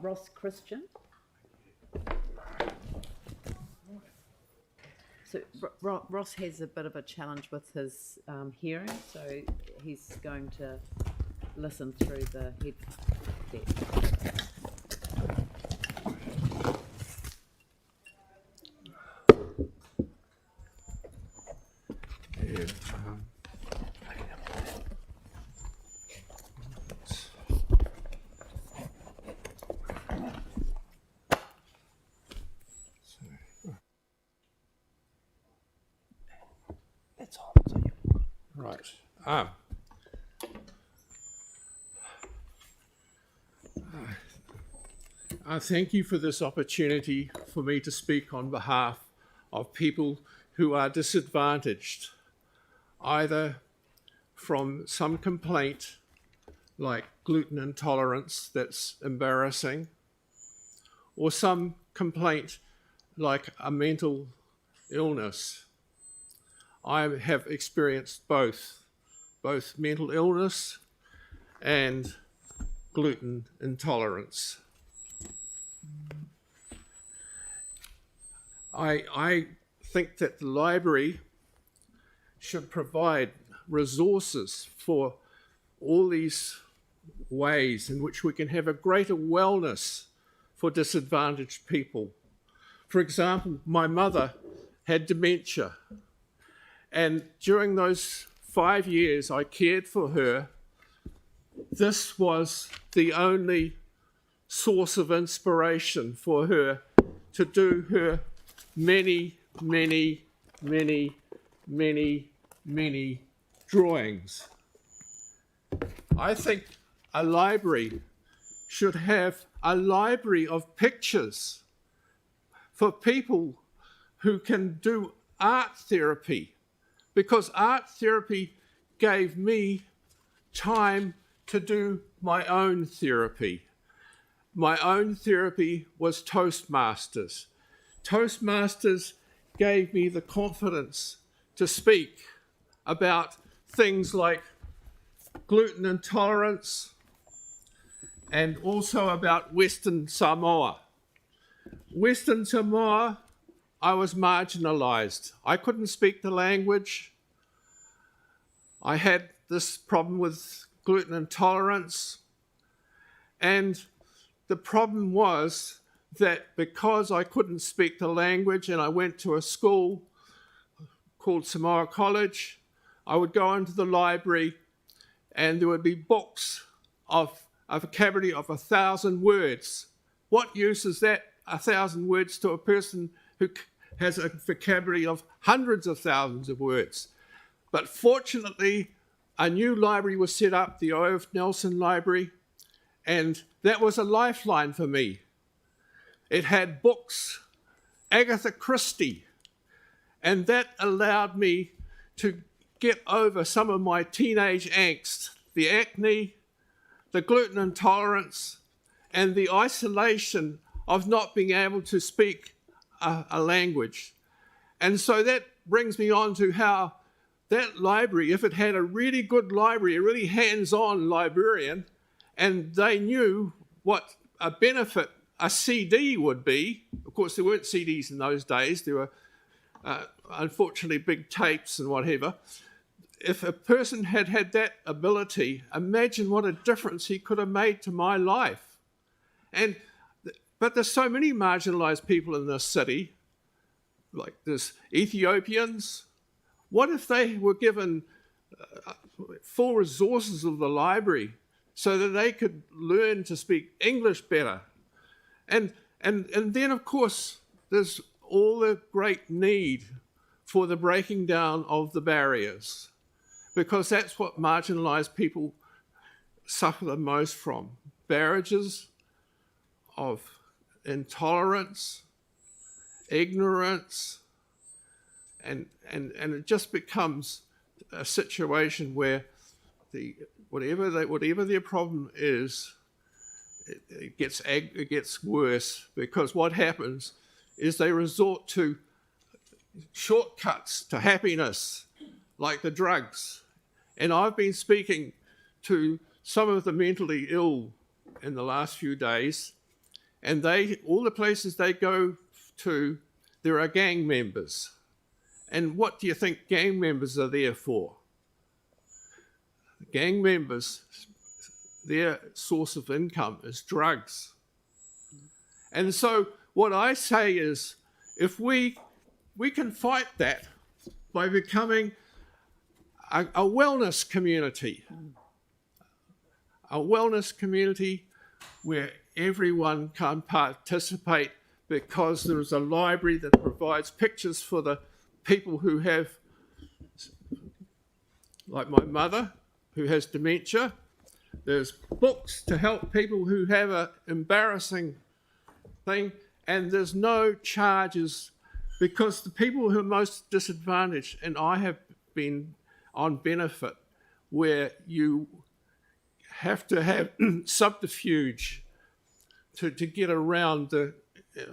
Ross Christian. So Ross has a bit of a challenge with his hearing, so he's going to listen through the headset. Right. I thank you for this opportunity for me to speak on behalf of people who are disadvantaged, either from some complaint like gluten intolerance that's embarrassing, or some complaint like a mental illness. I have experienced both mental illness and gluten intolerance. I think that the library should provide resources for all these ways in which we can have a greater wellness for disadvantaged people. For example, my mother had dementia, and during those 5 years I cared for her. This was the only source of inspiration for her to do her many drawings. I think a library should have a library of pictures for people who can do art therapy, because art therapy gave me time to do my own therapy. My own therapy was Toastmasters. Toastmasters gave me the confidence to speak about things like gluten intolerance and also about Western Samoa. Western Samoa, I was marginalized. I couldn't speak the language. I had this problem with gluten intolerance, and the problem was that because I couldn't speak the language and I went to a school called Samoa College, I would go into the library and there would be books of a vocabulary of 1,000 words. What use is that, 1,000 words, to a person who has a vocabulary of hundreds of thousands of words? But fortunately, a new library was set up, the O.F. Nelson Library, and that was a lifeline for me. It had books, Agatha Christie, and that allowed me to get over some of my teenage angst, the acne, the gluten intolerance, and the isolation of not being able to speak a language. And so that brings me on to how that library, if it had a really good library, a really hands-on librarian, and they knew what a benefit a CD would be. Of course, there weren't CDs in those days. There were, unfortunately, big tapes and whatever. If a person had had that ability, imagine what a difference he could have made to my life. But there's so many marginalized people in this city, like there's Ethiopians. What if they were given full resources of the library so that they could learn to speak English better? And then, of course, there's all the great need for the breaking down of the barriers, because that's what marginalized people suffer the most from. Barriers of intolerance, ignorance, and it just becomes a situation where whatever their problem is, it gets worse, because what happens is they resort to shortcuts to happiness, like the drugs. And I've been speaking to some of the mentally ill in the last few days, and all the places they go to, there are gang members. And what do you think gang members are there for? Gang members, their source of income is drugs. And so what I say is, if we can fight that by becoming a wellness community, where everyone can participate, because there is a library that provides pictures for the people who have, like my mother, who has dementia. There's books to help people who have an embarrassing thing, and there's no charges, because the people who are most disadvantaged, and I have been on benefit, where you have to have subterfuge to get around the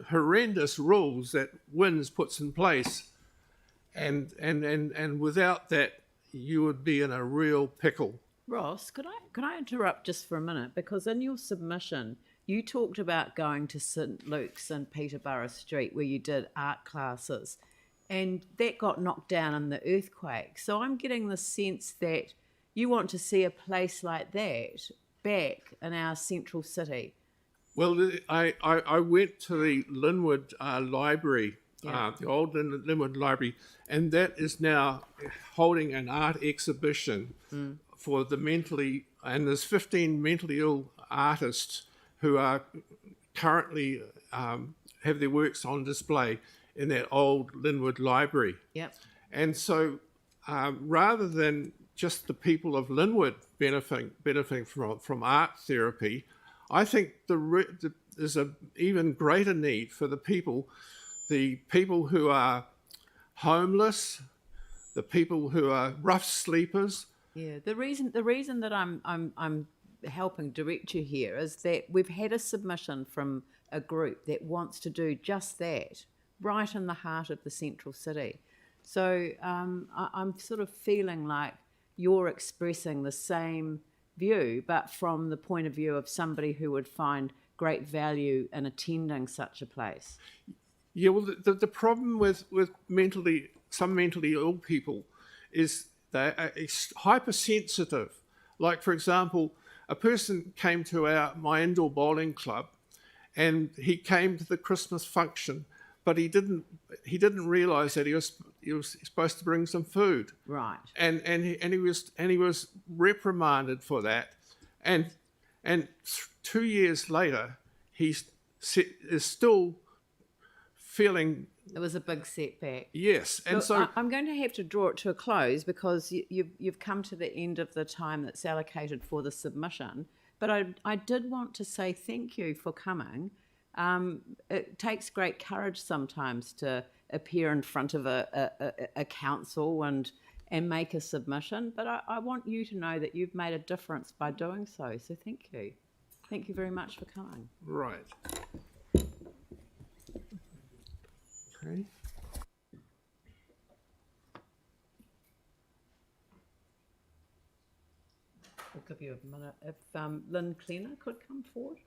horrendous rules that WINS puts in place, and without that you would be in a real pickle. Ross, could I interrupt just for a minute? Because in your submission, you talked about going to St Luke's in Peterborough Street, where you did art classes, and that got knocked down in the earthquake. So I'm getting the sense that you want to see a place like that back in our central city. Well, I went to the Linwood Library, Yeah. the old Linwood Library, and that is now holding an art exhibition for the mentally, and there's 15 mentally ill artists who are currently have their works on display in that old Linwood Library. Yep. And so rather than just the people of Linwood benefiting from art therapy, I think there's an even greater need for the people who are homeless, the people who are rough sleepers. Yeah, the reason that I'm helping direct you here is that we've had a submission from a group that wants to do just that, right in the heart of the central city. So I'm sort of feeling like you're expressing the same view, but from the point of view of somebody who would find great value in attending such a place. Yeah, well, the problem with some mentally ill people is they are hypersensitive. Like, for example, a person came to my indoor bowling club, and he came to the Christmas function, but he didn't realise that he was supposed to bring some food. Right. And he was reprimanded for that, and 2 years later is still feeling. It was a big setback. Yes, and so I'm going to have to draw it to a close, because you've come to the end of the time that's allocated for the submission. But I did want to say thank you for coming. It takes great courage sometimes to appear in front of a council and make a submission. But I want you to know that you've made a difference by doing so. So thank you. Thank you very much for coming. Right. Okay. I'll give you a minute. If Lynn Cleaner could come forward.